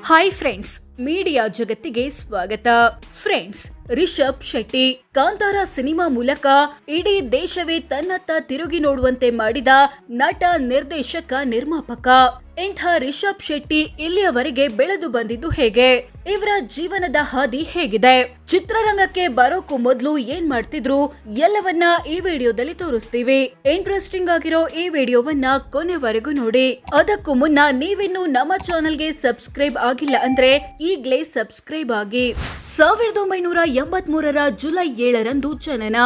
Hi friends, media ಜಗತ್ತಿಗೆ ಸ್ವಾಗತ. Friends, Rishabh Shetty Kantara cinema ಮೂಲಕ ಇಡೀ ದೇಶವೇ ತನ್ನತ್ತ ತಿರುಗಿ ನೋಡುವಂತೆ ಮಾಡಿದ ನಟ, ನಿರ್ದೇಶಕ, ನಿರ್ಮಾಪಕ. ಇಂಥ ರಿಷಬ್ ಶೆಟ್ಟಿ ಇಲ್ಲಿಯವರೆಗೆ ಬೆಳೆದು ಬಂದಿದ್ದು ಹೇಗೆ? ಇವರ ಜೀವನದ ಹಾದಿ ಹೇಗಿದೆ? ಚಿತ್ರರಂಗಕ್ಕೆ ಬರೋಕ್ಕೂ ಮೊದಲು ಏನ್ ಮಾಡ್ತಿದ್ರು ಎಲ್ಲವನ್ನ ಈ ವಿಡಿಯೋದಲ್ಲಿ ತೋರಿಸ್ತೀವಿ. ಇಂಟ್ರೆಸ್ಟಿಂಗ್ ಆಗಿರೋ ಈ ವಿಡಿಯೋವನ್ನ ಕೊನೆವರೆಗೂ ನೋಡಿ. ಅದಕ್ಕೂ ಮುನ್ನ ನೀವಿನ್ನು ನಮ್ಮ ಚಾನೆಲ್ಗೆ ಸಬ್ಸ್ಕ್ರೈಬ್ ಆಗಿಲ್ಲ ಅಂದ್ರೆ ಈಗ್ಲೇ ಸಬ್ಸ್ಕ್ರೈಬ್ ಆಗಿ. 1983 ಜುಲೈ 7 ಜನನ.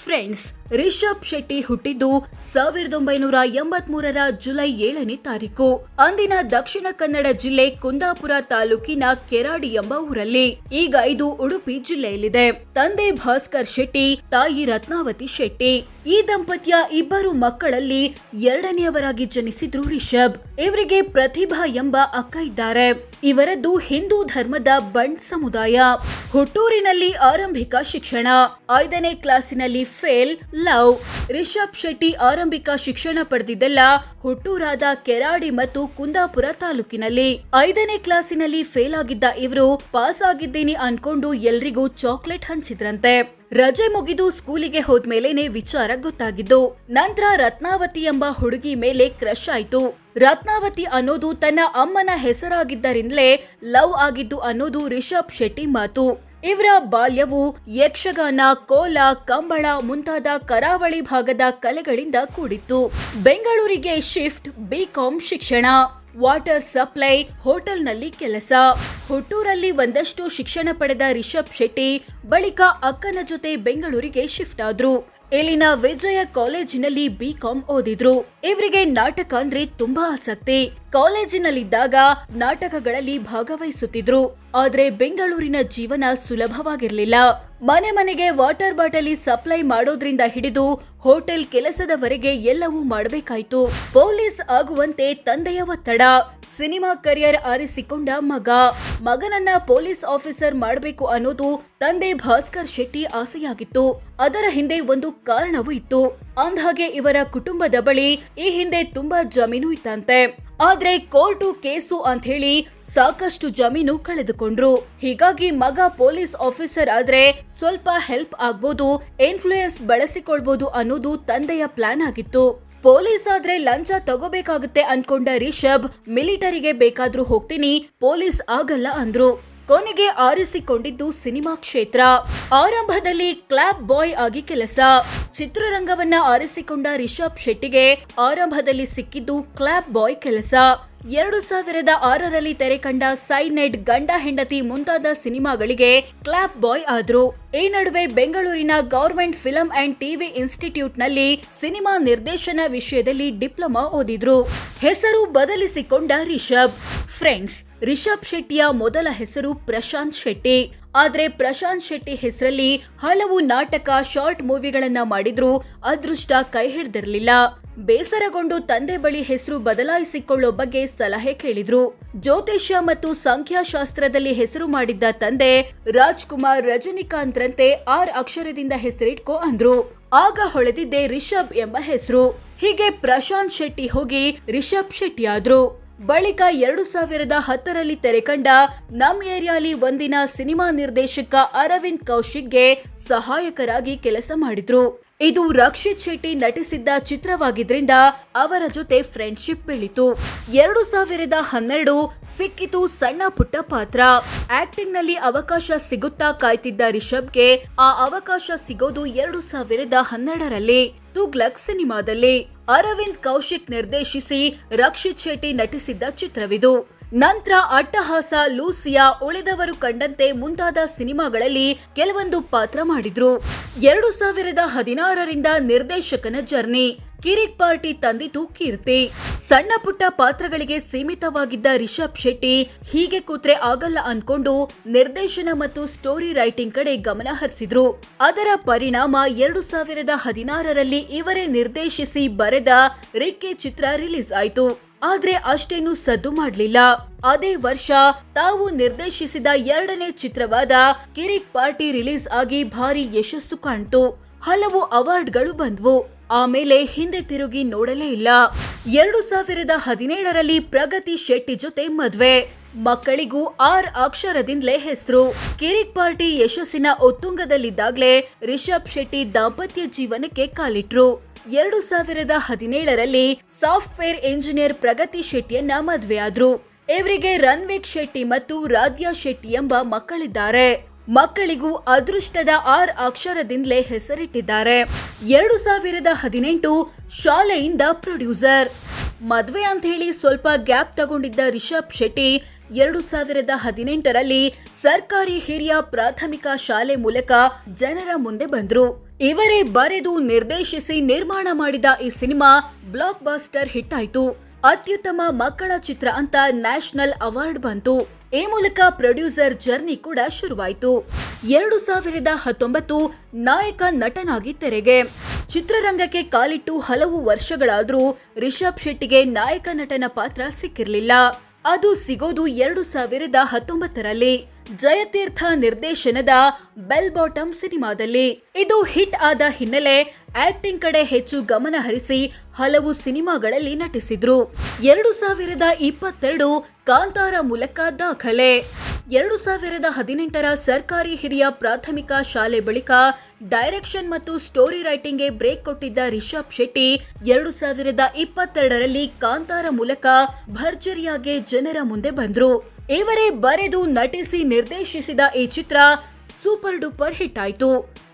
ಫ್ರೆಂಡ್ಸ್, ರಿಷಬ್ ಶೆಟ್ಟಿ ಹುಟ್ಟಿದ್ದು 1983 ಜುಲೈ 7ನೇ ತಾರೀಕು. ಅಂದಿನ ದಕ್ಷಿಣ ಕನ್ನಡ ಜಿಲ್ಲೆ ಕುಂದಾಪುರ ತಾಲೂಕಿನ ಕೆರಾಡಿ ಎಂಬ ಊರಲ್ಲಿ. ಈಗ ಇದು ಉಡುಪಿ ಜಿಲ್ಲೆಯಲ್ಲಿದೆ. ತಂದೆ ಭಾಸ್ಕರ್ ಶೆಟ್ಟಿ, ತಾಯಿ ರತ್ನಾವತಿ ಶೆಟ್ಟಿ. ಈ ದಂಪತಿಯ ಇಬ್ಬರು ಮಕ್ಕಳಲ್ಲಿ ಎರಡನೆಯವರಾಗಿ ಜನಿಸಿದ್ರು ರಿಷಬ್. ಇವರಿಗೆ ಪ್ರತಿಭಾ ಎಂಬ ಅಕ್ಕ ಇದ್ದಾರೆ. ಇವರದ್ದು ಹಿಂದೂ ಧರ್ಮದ ಬಂಡ್ ಸಮುದಾಯ. ಹುಟ್ಟೂರಿನಲ್ಲಿ ಆರಂಭಿಕ ಶಿಕ್ಷಣ, 5ನೇ ಕ್ಲಾಸಿನಲ್ಲಿ ಫೇಲ್, ಲವ್. ರಿಷಬ್ ಶೆಟ್ಟಿ ಆರಂಭಿಕ ಶಿಕ್ಷಣ ಪಡೆದಿದ್ದೆಲ್ಲ ಹುಟ್ಟೂರಾದ ಕೆರಾಡಿ ಮತ್ತು ಕುಂದಾಪುರ ತಾಲೂಕಿನಲ್ಲಿ. 5ನೇ ಕ್ಲಾಸಿನಲ್ಲಿ ಫೇಲ್ ಆಗಿದ್ದ ಇವರು ಪಾಸ್ ಆಗಿದ್ದೀನಿ ಅನ್ಕೊಂಡು ಎಲ್ರಿಗೂ ಚಾಕ್ಲೇಟ್ ಹಂಚಿದ್ರಂತೆ. ರಜೆ ಮುಗಿದು ಸ್ಕೂಲಿಗೆ ಹೋದ್ಮೇಲೆನೆ ವಿಚಾರ ಗೊತ್ತಾಗಿದ್ದು. ನಂತರ ರತ್ನಾವತಿ ಎಂಬ ಹುಡುಗಿ ಮೇಲೆ ಕ್ರಶ್ ಆಯ್ತು. ರತ್ನಾವತಿ ಅನ್ನೋದು ತನ್ನ ಅಮ್ಮನ ಹೆಸರಾಗಿದ್ದರಿಂದಲೇ ಲವ್ ಆಗಿದ್ದು ಅನ್ನೋದು ರಿಷಬ್ ಶೆಟ್ಟಿ ಮಾತು. ಇವರ ಬಾಲ್ಯವು ಯಕ್ಷಗಾನ, ಕೋಲ, ಕಂಬಳ ಮುಂತಾದ ಕರಾವಳಿ ಭಾಗದ ಕಲೆಗಳಿಂದ ಕೂಡಿತ್ತು. ಬೆಂಗಳೂರಿಗೆ ಶಿಫ್ಟ್, ಬಿಕಾಂ ಶಿಕ್ಷಣ, ವಾಟರ್ ಸಪ್ಲೈ, ಹೋಟೆಲ್ನಲ್ಲಿ ಕೆಲಸ. ಹುಟ್ಟೂರಲ್ಲಿ ಒಂದಷ್ಟು ಶಿಕ್ಷಣ ಪಡೆದ ರಿಷಬ್ ಶೆಟ್ಟಿ ಬಳಿಕ ಅಕ್ಕನ ಜೊತೆ ಬೆಂಗಳೂರಿಗೆ ಶಿಫ್ಟ್ ಆದ್ರು. ಇಲ್ಲಿನ ವಿಜಯ ಕಾಲೇಜಿನಲ್ಲಿ ಬಿಕಾಂ ಓದಿದ್ರು. ಇವರಿಗೆ ನಾಟಕ ಅಂದ್ರೆ ತುಂಬಾ ಆಸಕ್ತಿ. ಕಾಲೇಜಿನಲ್ಲಿದ್ದಾಗ ನಾಟಕಗಳಲ್ಲಿ ಭಾಗವಹಿಸುತ್ತಿದ್ರು. ಆದ್ರೆ ಬೆಂಗಳೂರಿನ ಜೀವನ ಸುಲಭವಾಗಿರ್ಲಿಲ್ಲ. ಮನೆ ಮನೆಗೆ ವಾಟರ್ ಬಾಟಲಿ ಸಪ್ಲೈ ಮಾಡೋದ್ರಿಂದ ಹಿಡಿದು ಹೋಟೆಲ್ ಕೆಲಸದವರೆಗೆ ಎಲ್ಲವೂ ಮಾಡಬೇಕಾಯ್ತು. ಪೊಲೀಸ್ ಆಗುವಂತೆ ತಂದೆಯ ಒತ್ತಡ. ಸಿನಿಮಾ ಕರಿಯರ್ ಆರಿಸಿಕೊಂಡ ಮಗನನ್ನ ಪೊಲೀಸ್ ಆಫೀಸರ್ ಮಾಡಬೇಕು ಅನ್ನೋದು ತಂದೆ ಭಾಸ್ಕರ್ ಶೆಟ್ಟಿ ಆಸೆಯಾಗಿತ್ತು. ಅದರ ಹಿಂದೆ ಒಂದು ಕಾರಣವೂ ಇತ್ತು. ಅಂದ್ಹಾಗೆ ಇವರ ಕುಟುಂಬದ ಬಳಿ ಈ ಹಿಂದೆ ತುಂಬಾ ಜಮೀನು ಇತ್ತಂತೆ. ಆದ್ರೆ ಕೋರ್ಟು ಕೇಸು ಅಂತ ಹೇಳಿ ಸಾಕಷ್ಟು ಜಮೀನು ಕಳೆದುಕೊಂಡ್ರು. ಹೀಗಾಗಿ ಮಗ ಪೊಲೀಸ್ ಆಫೀಸರ್ ಆದ್ರೆ ಸ್ವಲ್ಪ ಹೆಲ್ಪ್ ಆಗ್ಬೋದು, ಇನ್ಫ್ಲೂಯೆನ್ಸ್ ಬಳಸಿಕೊಳ್ಬಹುದು ಅನ್ನೋದು ತಂದೆಯ ಪ್ಲಾನ್ ಆಗಿತ್ತು. ಪೊಲೀಸ್ ಆದ್ರೆ ಲಂಚ ತಗೋಬೇಕಾಗುತ್ತೆ ಅನ್ಕೊಂಡ ರಿಷಬ್ ಮಿಲಿಟರಿಗೆ ಬೇಕಾದ್ರೂ ಹೋಗ್ತೀನಿ, ಪೊಲೀಸ್ ಆಗಲ್ಲ ಅಂದ್ರು. ಕೊನೆಗೆ ಆರಿಸಿಕೊಂಡಿದ್ದು ಸಿನಿಮಾ ಕ್ಷೇತ್ರ. ಆರಂಭದಲ್ಲಿ ಕ್ಲಾಪ್ ಬಾಯ್ ಆಗಿ ಕೆಲಸ. ಚಿತ್ರರಂಗವನ್ನ ಆರಿಸಿಕೊಂಡ ರಿಷಬ್ ಶೆಟ್ಟಿಗೆ ಆರಂಭದಲ್ಲಿ ಸಿಕ್ಕಿದ್ದು ಕ್ಲಾಪ್ ಬಾಯ್ ಕೆಲಸ. 2006ರಲ್ಲಿ ತೆರೆ ಕಂಡ ಸೈನೆಡ್, ಗಂಡ ಹೆಂಡತಿ ಮುಂತಾದ ಸಿನಿಮಾಗಳಿಗೆ ಕ್ಲಾಪ್ ಬಾಯ್ ಆದ್ರು. ಈ ನಡುವೆ ಬೆಂಗಳೂರಿನ government film and TV institute ನಲ್ಲಿ ಸಿನಿಮಾ ನಿರ್ದೇಶನ ವಿಷಯದಲ್ಲಿ ಡಿಪ್ಲೊಮಾ ಓದಿದ್ರು. ಹೆಸರು ಬದಲಿಸಿಕೊಂಡ ರಿಷಬ್. ಫ್ರೆಂಡ್ಸ್, ರಿಷಬ್ ಶೆಟ್ಟಿಯ ಮೊದಲ ಹೆಸರು ಪ್ರಶಾಂತ್ ಶೆಟ್ಟಿ. ಆದ್ರೆ ಪ್ರಶಾಂತ್ ಶೆಟ್ಟಿ ಹೆಸರಲ್ಲಿ ಹಲವು ನಾಟಕ, ಶಾರ್ಟ್ ಮೂವಿಗಳನ್ನ ಮಾಡಿದ್ರು. ಅದೃಷ್ಟ ಕೈ ಹಿಡ್ದಿರ್ಲಿಲ್ಲ. ಬೇಸರಗೊಂಡು ತಂದೆ ಬಳಿ ಹೆಸರು ಬದಲಾಯಿಸಿಕೊಳ್ಳೋ ಬಗ್ಗೆ ಸಲಹೆ ಕೇಳಿದ್ರು. ಜ್ಯೋತಿಷ್ಯ ಮತ್ತು ಸಂಖ್ಯಾಶಾಸ್ತ್ರದಲ್ಲಿ ಹೆಸರು ಮಾಡಿದ್ದ ತಂದೆ ರಾಜ್ಕುಮಾರ್, ರಜನಿಕಾಂತ್ ರಂತೆ 6 ಅಕ್ಷರದಿಂದ ಹೆಸರಿಟ್ಕೋ ಅಂದ್ರು. ಆಗ ಹೊಳೆದಿದ್ದೆ ರಿಷಬ್ ಎಂಬ ಹೆಸರು. ಹೀಗೆ ಪ್ರಶಾಂತ್ ಶೆಟ್ಟಿ ಹೋಗಿ ರಿಷಬ್ ಶೆಟ್ಟಿ ಆದ್ರು. ಬಳಿಕ 2010ರಲ್ಲಿ ತೆರೆಕಂಡ ನಮ್ ಏರಿಯಾಲಿ ಒಂದಿನ ಸಿನಿಮಾ ನಿರ್ದೇಶಕ ಅರವಿಂದ್ ಕೌಶಿಕ್ಗೆ ಸಹಾಯಕರಾಗಿ ಕೆಲಸ ಮಾಡಿದ್ರು. ಇದು ರಕ್ಷಿತ್ ಶೆಟ್ಟಿ ನಟಿಸಿದ್ದ ಚಿತ್ರವಾಗಿದ್ರಿಂದ ಅವರ ಜೊತೆ ಫ್ರೆಂಡ್ಶಿಪ್ ಬೆಳೀತು. 2012 ಸಿಕ್ಕಿತು ಸಣ್ಣ ಪುಟ್ಟ ಪಾತ್ರ. ಆಕ್ಟಿಂಗ್ ನಲ್ಲಿ ಅವಕಾಶ ಸಿಗುತ್ತಾ ಕಾಯ್ತಿದ್ದ ರಿಷಬ್ಗೆ ಆ ಅವಕಾಶ ಸಿಗೋದು 2012ರಲ್ಲಿ ತುಗ್ಲಕ್ ಸಿನಿಮಾದಲ್ಲಿ. ಅರವಿಂದ್ ಕೌಶಿಕ್ ನಿರ್ದೇಶಿಸಿ ರಕ್ಷಿತ್ ಶೆಟ್ಟಿ ನಟಿಸಿದ್ದ ಚಿತ್ರವಿದು. ನಂತರ ಅಟ್ಟಹಾಸ, ಲೂಸಿಯಾ, ಉಳಿದವರು ಕಂಡಂತೆ ಮುಂತಾದ ಸಿನಿಮಾಗಳಲ್ಲಿ ಕೆಲವೊಂದು ಪಾತ್ರ ಮಾಡಿದ್ರು. 2016ರಿಂದ ನಿರ್ದೇಶಕನ ಜರ್ನಿ. ಕಿರಿಕ್ ಪಾರ್ಟಿ ತಂದಿತು ಕೀರ್ತಿ. ಸಣ್ಣ ಪುಟ್ಟ ಪಾತ್ರಗಳಿಗೆ ಸೀಮಿತವಾಗಿದ್ದ ರಿಷಬ್ ಶೆಟ್ಟಿ ಹೀಗೆ ಕೂತ್ರೆ ಆಗಲ್ಲ ಅನ್ಕೊಂಡು ನಿರ್ದೇಶನ ಮತ್ತು ಸ್ಟೋರಿ ರೈಟಿಂಗ್ ಕಡೆ ಗಮನ ಹರಿಸಿದ್ರು. ಅದರ ಪರಿಣಾಮ 2016ರಲ್ಲಿ ಇವರೇ ನಿರ್ದೇಶಿಸಿ ಬರೆದ ರಿಕ್ಕಿ ಚಿತ್ರ ರಿಲೀಸ್ ಆಯ್ತು. ಆದ್ರೆ ಅಷ್ಟೇನು ಸದ್ದು ಮಾಡ್ಲಿಲ್ಲ. ಅದೇ ವರ್ಷ ತಾವು ನಿರ್ದೇಶಿಸಿದ 2ನೇ ಚಿತ್ರವಾದ ಕಿರಿಕ್ ಪಾರ್ಟಿ ರಿಲೀಸ್ ಆಗಿ ಭಾರಿ ಯಶಸ್ಸು ಕಾಣ್ತು. ಹಲವು ಅವಾರ್ಡ್ಗಳು ಬಂದ್ವು. ಆಮೇಲೆ ಹಿಂದೆ ತಿರುಗಿ ನೋಡಲೇ ಇಲ್ಲ. 2017ರಲ್ಲಿ ಪ್ರಗತಿ ಶೆಟ್ಟಿ ಜೊತೆ ಮದ್ವೆ. ಮಕ್ಕಳಿಗೂ ಆರ್ ಅಕ್ಷರದಿಂದಲೇ ಹೆಸರು. ಕಿರಿಕ್ ಪಾರ್ಟಿ ಯಶಸ್ಸಿನ ಉತ್ತುಂಗದಲ್ಲಿದ್ದಾಗಲೇ ರಿಷಬ್ ಶೆಟ್ಟಿ ದಾಂಪತ್ಯ ಜೀವನಕ್ಕೆ ಕಾಲಿಟ್ರು. 2017ರಲ್ಲಿ ಸಾಫ್ಟ್ವೇರ್ ಇಂಜಿನಿಯರ್ ಪ್ರಗತಿ ಶೆಟ್ಟಿಯನ್ನ ಮದುವೆಯಾದ್ರು. ಇವರಿಗೆ ರಣವೀರ್ ಶೆಟ್ಟಿ ಮತ್ತು ರಾಧ್ಯಾ ಶೆಟ್ಟಿ ಎಂಬ ಮಕ್ಕಳಿದ್ದಾರೆ. ಮಕ್ಕಳಿಗೂ ಅದೃಷ್ಟದ ಆರ್ ಅಕ್ಷರದಿಂದಲೇ ಹೆಸರಿಟ್ಟಿದ್ದಾರೆ. 2018 ಶಾಲೆಯಿಂದ ಪ್ರೊಡ್ಯೂಸರ್. ಮದುವೆ ಅಂತ ಹೇಳಿ ಸ್ವಲ್ಪ ಗ್ಯಾಪ್ ತಗೊಂಡಿದ್ದ ರಿಷಬ್ ಶೆಟ್ಟಿ 2018ರಲ್ಲಿ ಸರ್ಕಾರಿ ಹಿರಿಯ ಪ್ರಾಥಮಿಕ ಶಾಲೆ ಮೂಲಕ ಜನರ ಮುಂದೆ ಬಂದ್ರು. ಇವರೇ ಬರೆದು ನಿರ್ದೇಶಿಸಿ ನಿರ್ಮಾಣ ಮಾಡಿದ ಈ ಸಿನಿಮಾ ಬ್ಲಾಕ್ ಬಾಸ್ಟರ್ ಹಿಟ್ ಆಯ್ತು. ಅತ್ಯುತ್ತಮ ಮಕ್ಕಳ ಚಿತ್ರ ಅಂತ ನ್ಯಾಷನಲ್ ಅವಾರ್ಡ್ ಬಂತು. ಈ ಮೂಲಕ ಪ್ರೊಡ್ಯೂಸರ್ ಜರ್ನಿ ಕೂಡ ಶುರುವಾಯಿತು. 2019 ನಾಯಕ ನಟನಾಗಿ ತೆರೆಗೆ. ಚಿತ್ರರಂಗಕ್ಕೆ ಕಾಲಿಟ್ಟು ಹಲವು ವರ್ಷಗಳಾದ್ರೂ ರಿಷಬ್ ಶೆಟ್ಟಿಗೆ ನಾಯಕ ನಟನ ಪಾತ್ರ ಸಿಕ್ಕಿರ್ಲಿಲ್ಲ. ಅದು ಸಿಗೋದು 2019ರಲ್ಲಿ ಜಯತೀರ್ಥ ನಿರ್ದೇಶನದ ಬೆಲ್ ಬಾಟಮ್ ಸಿನಿಮಾದಲ್ಲಿ. ಇದು ಹಿಟ್ ಆದ ಹಿನ್ನೆಲೆ ಆಕ್ಟಿಂಗ್ ಕಡೆ ಹೆಚ್ಚು ಗಮನ ಹರಿಸಿ ಹಲವು ಸಿನಿಮಾಗಳಲ್ಲಿ ನಟಿಸಿದ್ರು. 2022 ಕಾಂತಾರ ಮೂಲಕ ದಾಖಲೆ. 2018ರ ಸರ್ಕಾರಿ ಹಿರಿಯ ಪ್ರಾಥಮಿಕ ಶಾಲೆ ಬಳಿಕ ಡೈರೆಕ್ಷನ್ ಮತ್ತು ಸ್ಟೋರಿ ರೈಟಿಂಗ್ಗೆ ಬ್ರೇಕ್ ಕೊಟ್ಟಿದ್ದ ರಿಷಬ್ ಶೆಟ್ಟಿ 2022ರಲ್ಲಿ ಕಾಂತಾರ ಮೂಲಕ ಭರ್ಜರಿಯಾಗಿ ಜನರ ಮುಂದೆ ಬಂದ್ರು. ಇವರೇ ಬರೆದು ನಟಿಸಿ ನಿರ್ದೇಶಿಸಿದ ಈ ಚಿತ್ರ ಸೂಪರ್ ಡೂಪರ್ ಹಿಟ್ ಆಯ್ತು.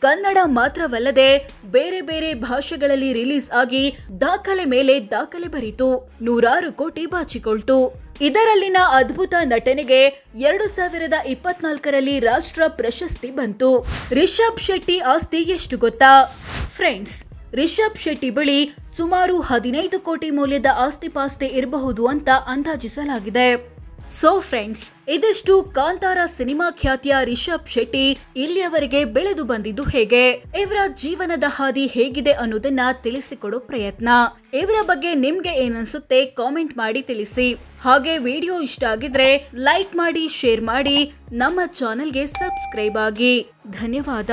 ಕನ್ನಡ ಮಾತ್ರವಲ್ಲದೆ ಬೇರೆ ಬೇರೆ ಭಾಷೆಗಳಲ್ಲಿ ರಿಲೀಸ್ ಆಗಿ ದಾಖಲೆ ಮೇಲೆ ದಾಖಲೆ ಬರೀತು. 100 ಕೋಟಿ ಬಾಚಿಕೊಳ್ತು. ಇದರಲ್ಲಿನ ಅದ್ಭುತ ನಟನೆಗೆ 2024ರಲ್ಲಿ ರಾಷ್ಟ್ರ ಪ್ರಶಸ್ತಿ ಬಂತು. ರಿಷಬ್ ಶೆಟ್ಟಿ ಆಸ್ತಿ ಎಷ್ಟು ಗೊತ್ತಾ ಫ್ರೆಂಡ್ಸ್? ರಿಷಬ್ ಶೆಟ್ಟಿ ಬಳಿ ಸುಮಾರು 15 ಕೋಟಿ ಮೌಲ್ಯದ ಆಸ್ತಿಪಾಸ್ತಿ ಇರಬಹುದು ಅಂತ ಅಂದಾಜಿಸಲಾಗಿದೆ. ಸೊ ಫ್ರೆಂಡ್ಸ್, ಇದಿಷ್ಟು ಕಾಂತಾರ ಸಿನಿಮಾ ಖ್ಯಾತಿಯ ರಿಷಬ್ ಶೆಟ್ಟಿ ಇಲ್ಲಿಯವರೆಗೆ ಬೆಳೆದು ಬಂದಿದ್ದು ಹೇಗೆ, ಇವರ ಜೀವನದ ಹಾದಿ ಹೇಗಿದೆ ಅನ್ನೋದನ್ನ ತಿಳಿಸಿಕೊಡೋ ಪ್ರಯತ್ನ. ಇವರ ಬಗ್ಗೆ ನಿಮ್ಗೆ ಏನನ್ಸುತ್ತೆ ಕಾಮೆಂಟ್ ಮಾಡಿ ತಿಳಿಸಿ. ಹಾಗೆ ವಿಡಿಯೋ ಇಷ್ಟ ಆಗಿದ್ರೆ ಲೈಕ್ ಮಾಡಿ, ಶೇರ್ ಮಾಡಿ, ನಮ್ಮ ಚಾನೆಲ್ಗೆ ಸಬ್ಸ್ಕ್ರೈಬ್ ಆಗಿ. ಧನ್ಯವಾದ.